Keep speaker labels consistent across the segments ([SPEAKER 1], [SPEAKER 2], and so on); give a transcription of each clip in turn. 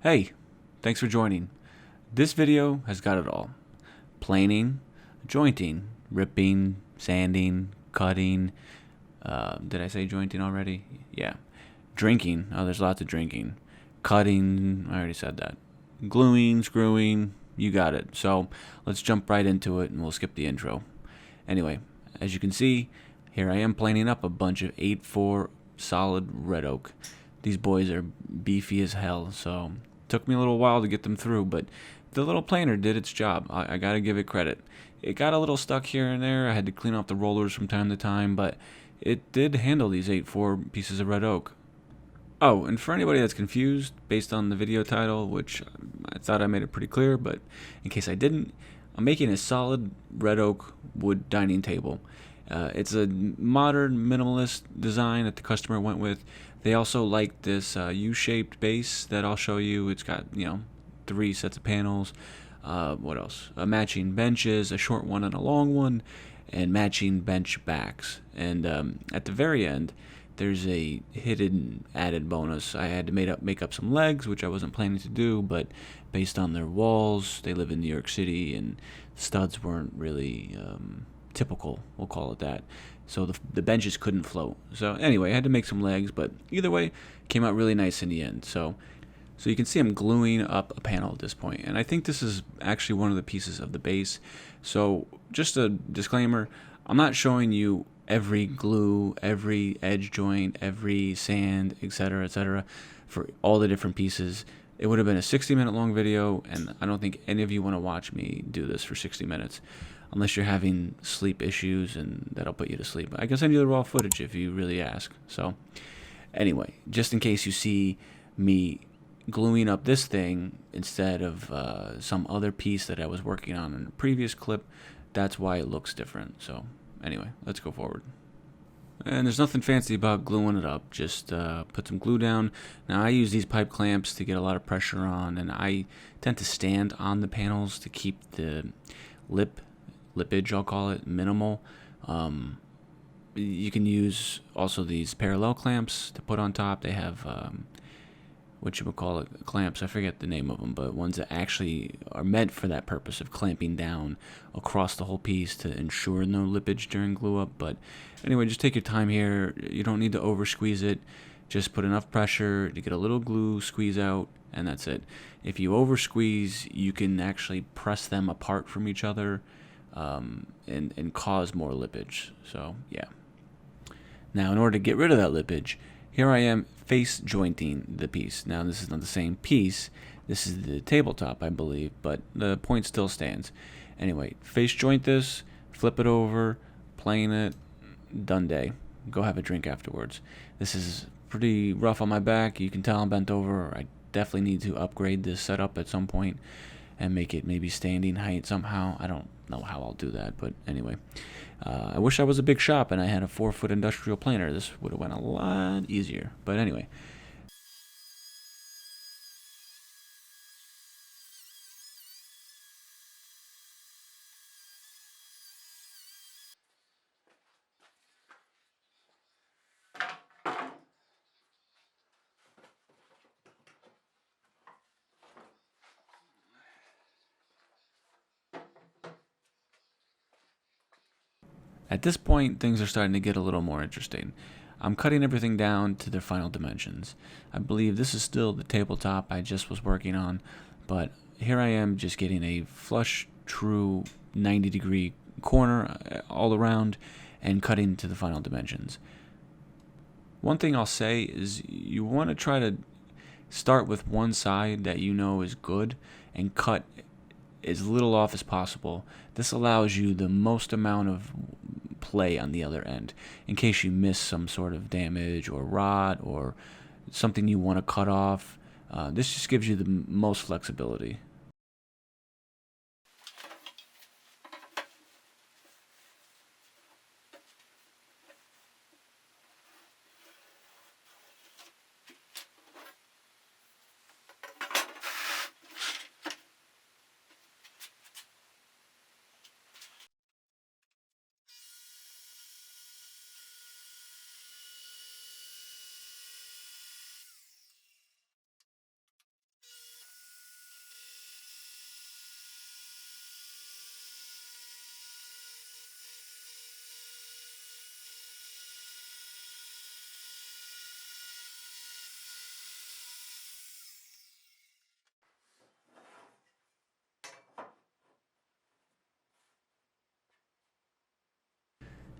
[SPEAKER 1] Hey, thanks for joining. This video has got it all. Planing, jointing, ripping, sanding, cutting. Did I say jointing already? Yeah. Drinking. Oh, there's lots of drinking. Cutting. I already said that. Gluing, screwing. You got it. So let's jump right into it and we'll skip the intro. Anyway, as you can see, here I am planing up a bunch of 8-4 solid red oak. These boys are beefy as hell, so took me a little while to get them through, but the little planer did its job. I gotta give it credit. It got a little stuck here and there. I had to clean off the rollers from time to time, but it did handle these 8-4 pieces of red oak. Oh, and for anybody that's confused based on the video title, which I thought I made it pretty clear, but in case I didn't, I'm making a solid red oak wood dining table. It's a modern minimalist design that the customer went with. They also like this U-shaped base that I'll show you. It's got, 3 sets of panels. What else? Matching benches, a short one and a long one, and matching bench backs. And at the very end, there's a hidden added bonus. I had to make up some legs, which I wasn't planning to do, but based on their walls, they live in New York City, and studs weren't really typical, we'll call it that. So the benches couldn't float. So anyway, I had to make some legs, but either way, came out really nice in the end. So you can see I'm gluing up a panel at this point, and I think this is actually one of the pieces of the base. So just a disclaimer, I'm not showing you every glue, every edge joint, every sand, etc., for all the different pieces. It would have been a 60-minute long video, and I don't think any of you want to watch me do this for 60 minutes. Unless you're having sleep issues, and that'll put you to sleep. I can send you the raw footage if you really ask. So anyway, just in case you see me gluing up this thing instead of some other piece that I was working on in a previous clip, that's why it looks different. So anyway, let's go forward. And there's nothing fancy about gluing it up. Just put some glue down. Now I use these pipe clamps to get a lot of pressure on, and I tend to stand on the panels to keep the lippage, I'll call it, minimal. You can use also these parallel clamps to put on top. They have clamps, I forget the name of them, but ones that actually are meant for that purpose of clamping down across the whole piece to ensure no lippage during glue up. But anyway, just take your time here. You don't need to over squeeze it. Just put enough pressure to get a little glue squeeze out, and that's it. If you over squeeze, you can actually press them apart from each other and cause more lippage. So yeah. Now, in order to get rid of that lippage, here I am face jointing the piece. Now, this is not the same piece. This is the tabletop, I believe, but the point still stands. Anyway, face joint this, flip it over, plane it, done day. Go have a drink afterwards. This is pretty rough on my back. You can tell I'm bent over. I definitely need to upgrade this setup at some point and make it maybe standing height somehow. I don't know how I'll do that, but anyway. I wish I was a big shop and I had a 4-foot industrial planer. This would have went a lot easier. But anyway. At this point, things are starting to get a little more interesting. I'm cutting everything down to their final dimensions. I believe this is still the tabletop I just was working on, but here I am just getting a flush, true 90-degree corner all around and cutting to the final dimensions. One thing I'll say is you want to try to start with one side that you know is good and cut as little off as possible. This allows you the most amount of play on the other end in case you miss some sort of damage or rot or something you want to cut off. This just gives you the most flexibility.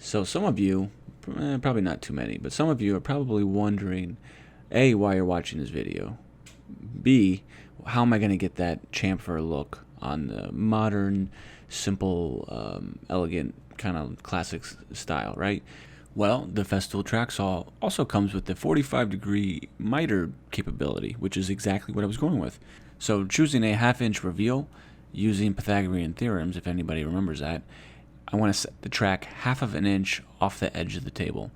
[SPEAKER 1] So some of you, probably not too many, but some of you are probably wondering, A, why you're watching this video, B, how am I going to get that chamfer look on the modern, simple, elegant, kind of classic style, right? Well, the Festool track saw also comes with the 45-degree miter capability, which is exactly what I was going with. So choosing a half-inch reveal using Pythagorean theorems, if anybody remembers that, I want to set the track half of an inch off the edge of the table.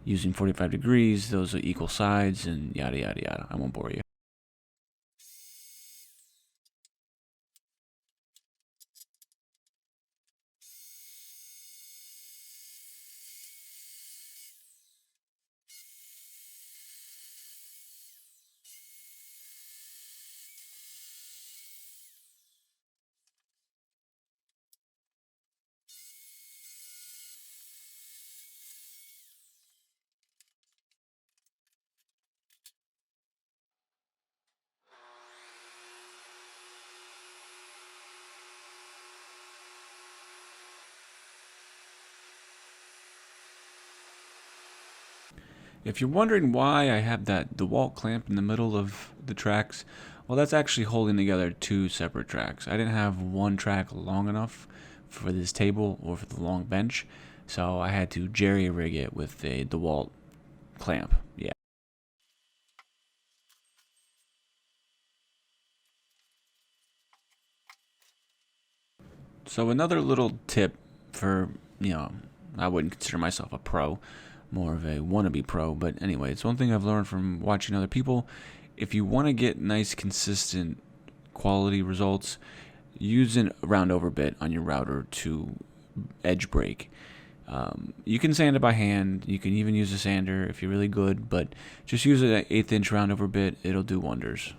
[SPEAKER 1] Using 45 degrees, those are equal sides, and yada yada yada. I won't bore you. If you're wondering why I have that Dewalt clamp in the middle of the tracks, well, that's actually holding together two separate tracks. I didn't have one track long enough for this table or for the long bench, so I had to jerry rig it with a Dewalt clamp. Yeah. So another little tip for, I wouldn't consider myself a pro, more of a wannabe pro, but anyway, it's one thing I've learned from watching other people. If you want to get nice, consistent quality results, use a roundover bit on your router to edge break. You can sand it by hand. You can even use a sander if you're really good, but just use an 1/8 inch roundover bit. It'll do wonders.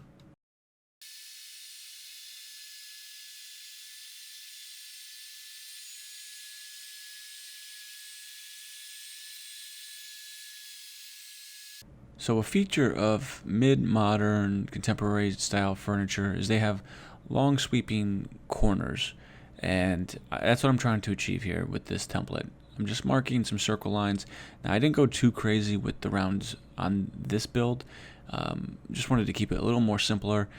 [SPEAKER 1] So a feature of mid-modern contemporary style furniture is they have long sweeping corners, and that's what I'm trying to achieve here with this template. I'm just marking some circle lines. Now I didn't go too crazy with the rounds on this build. Just wanted to keep it a little more simpler,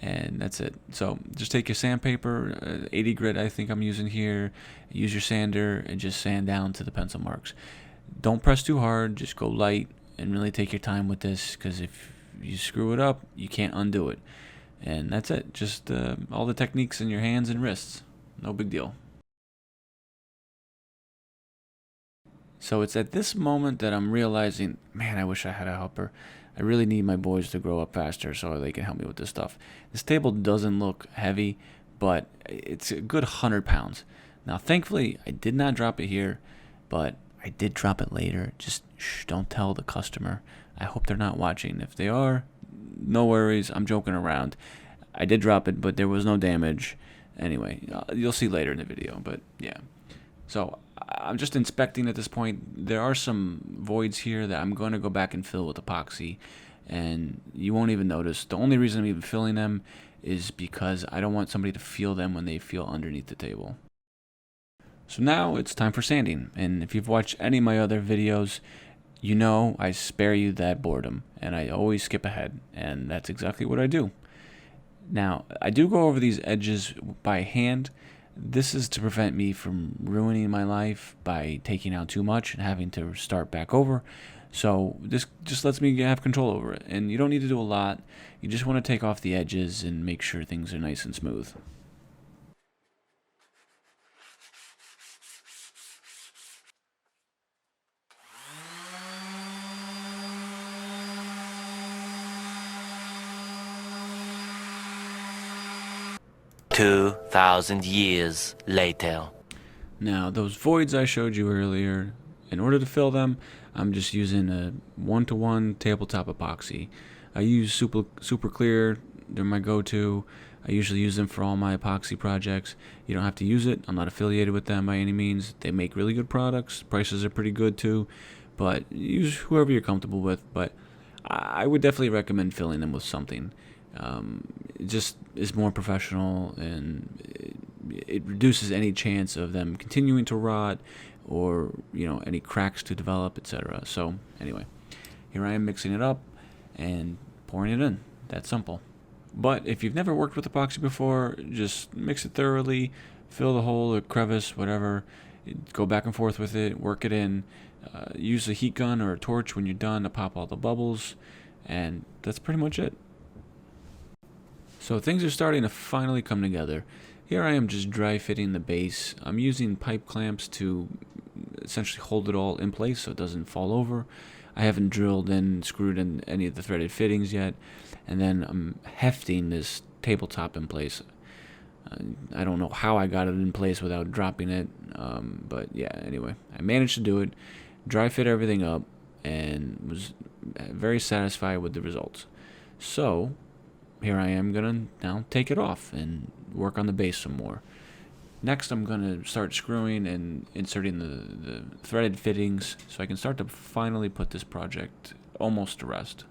[SPEAKER 1] and that's it. So just take your sandpaper, 80 grit I think I'm using here, use your sander, and just sand down to the pencil marks. Don't press too hard, just go light, and really take your time with this, because if you screw it up, you can't undo it. And that's it. Just all the techniques in your hands and wrists. No big deal. So it's at this moment that I'm realizing, man, I wish I had a helper. I really need my boys to grow up faster so they can help me with this stuff. This table doesn't look heavy, but it's a good 100 pounds. Now, thankfully, I did not drop it here, but I did drop it later. Just shh, don't tell the customer. I hope they're not watching. If they are, no worries. I'm joking around. I did drop it, but there was no damage. Anyway, you'll see later in the video, but yeah. So I'm just inspecting at this point. There are some voids here that I'm going to go back and fill with epoxy, and you won't even notice. The only reason I'm even filling them is because I don't want somebody to feel them when they feel underneath the table. So now it's time for sanding, and if you've watched any of my other videos, you know I spare you that boredom, and I always skip ahead, and that's exactly what I do. Now, I do go over these edges by hand. This is to prevent me from ruining my life by taking out too much and having to start back over. So this just lets me have control over it, and you don't need to do a lot. You just want to take off the edges and make sure things are nice and smooth.
[SPEAKER 2] "2,000 years later."
[SPEAKER 1] Now, those voids I showed you earlier, in order to fill them, I'm just using a 1-to-1 tabletop epoxy. I use super clear. They're my go-to. I usually use them for all my epoxy projects. You don't have to use it. I'm not affiliated with them by any means. They make really good products. Prices are pretty good too, but use whoever you're comfortable with. But I would definitely recommend filling them with something. It just is more professional, and it reduces any chance of them continuing to rot or, you know, any cracks to develop, etc. So anyway, here I am mixing it up and pouring it in. That simple. But if you've never worked with epoxy before, just mix it thoroughly, fill the hole or crevice, whatever, go back and forth with it, work it in, use a heat gun or a torch when you're done to pop all the bubbles, and that's pretty much it. So things are starting to finally come together. Here I am just dry fitting the base. I'm using pipe clamps to essentially hold it all in place so it doesn't fall over. I haven't drilled in, screwed in any of the threaded fittings yet, and then I'm hefting this tabletop in place. I don't know how I got it in place without dropping it, but yeah, anyway, I managed to do it, dry fit everything up, and was very satisfied with the results. So here I am gonna now take it off and work on the base some more. Next, I'm gonna start screwing and inserting the threaded fittings so I can start to finally put this project almost to rest.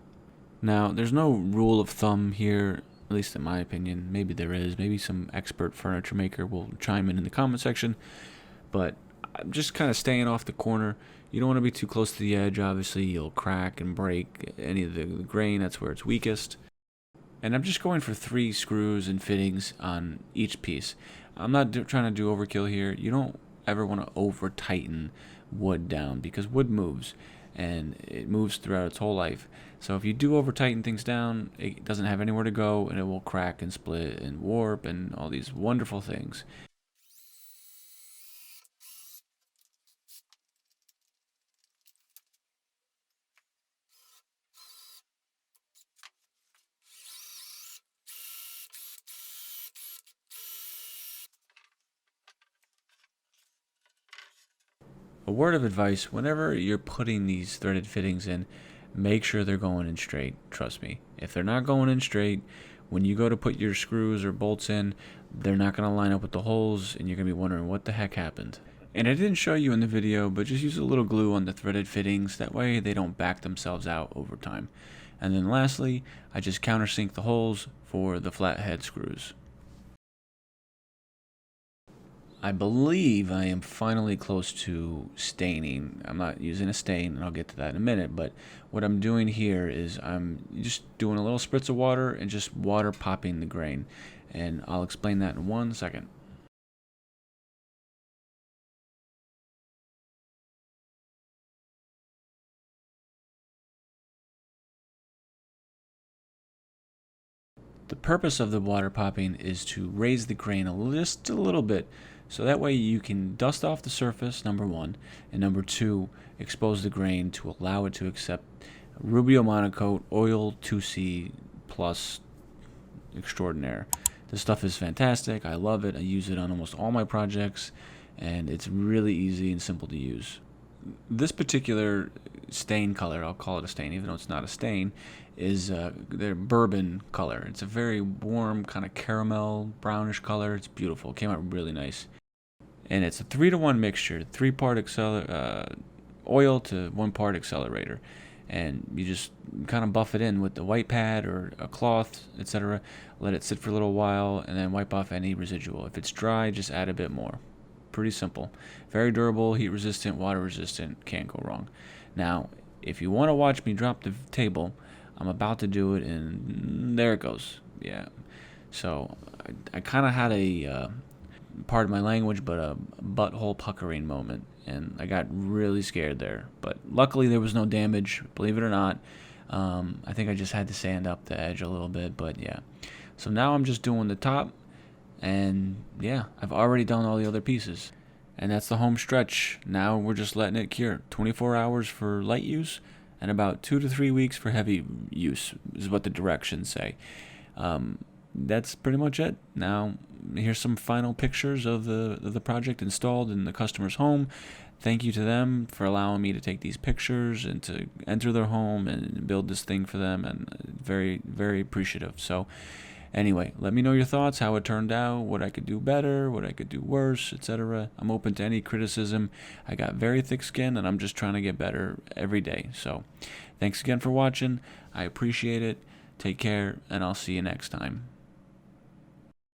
[SPEAKER 1] Now, there's no rule of thumb here, at least in my opinion. Maybe there is. Maybe some expert furniture maker will chime in the comment section. But I'm just kind of staying off the corner. You don't want to be too close to the edge. Obviously, you'll crack and break any of the grain. That's where it's weakest. And I'm just going for 3 screws and fittings on each piece. I'm not trying to do overkill here. You don't ever want to over tighten wood down because wood moves and it moves throughout its whole life. So if you do over tighten things down, it doesn't have anywhere to go and it will crack and split and warp and all these wonderful things. A word of advice, whenever you're putting these threaded fittings in, make sure they're going in straight. Trust me. If they're not going in straight, when you go to put your screws or bolts in, they're not going to line up with the holes and you're going to be wondering what the heck happened. And I didn't show you in the video, but just use a little glue on the threaded fittings. That way they don't back themselves out over time. And then lastly, I just countersink the holes for the flathead screws. I believe I am finally close to staining. I'm not using a stain, and I'll get to that in a minute, but what I'm doing here is I'm just doing a little spritz of water and just water popping the grain, and I'll explain that in 1 second. The purpose of the water popping is to raise the grain just a little bit, so that way you can dust off the surface, number 1, and number 2, expose the grain to allow it to accept Rubio Monocoat Oil 2C Plus Extraordinaire. This stuff is fantastic. I love it. I use it on almost all my projects, and it's really easy and simple to use. This particular stain color, I'll call it a stain even though it's not a stain, is their bourbon color. It's a very warm kind of caramel brownish color. It's beautiful. It came out really nice. And it's a 3-to-1 mixture, 3-part oil to 1-part accelerator. And you just kind of buff it in with the white pad or a cloth, etc. Let it sit for a little while and then wipe off any residual. If it's dry, just add a bit more. Pretty simple. Very durable, heat resistant, water resistant, can't go wrong. Now, if you want to watch me drop the table, I'm about to do it and there it goes. Yeah. So I kind of had a, pardon my language, but a butthole puckering moment. And I got really scared there. But luckily there was no damage, believe it or not. I think I just had to sand up the edge a little bit, but yeah. So now I'm just doing the top. And yeah, I've already done all the other pieces. And that's the home stretch. Now we're just letting it cure. 24 hours for light use and about 2 to 3 weeks for heavy use is what the directions say. That's pretty much it. Now here's some final pictures of the project installed in the customer's home. Thank you to them for allowing me to take these pictures and to enter their home and build this thing for them, and very, very appreciative. So anyway, let me know your thoughts, how it turned out, what I could do better, what I could do worse, etc. I'm open to any criticism. I got very thick skin and I'm just trying to get better every day. So thanks again for watching. I appreciate it. Take care, and I'll see you next time.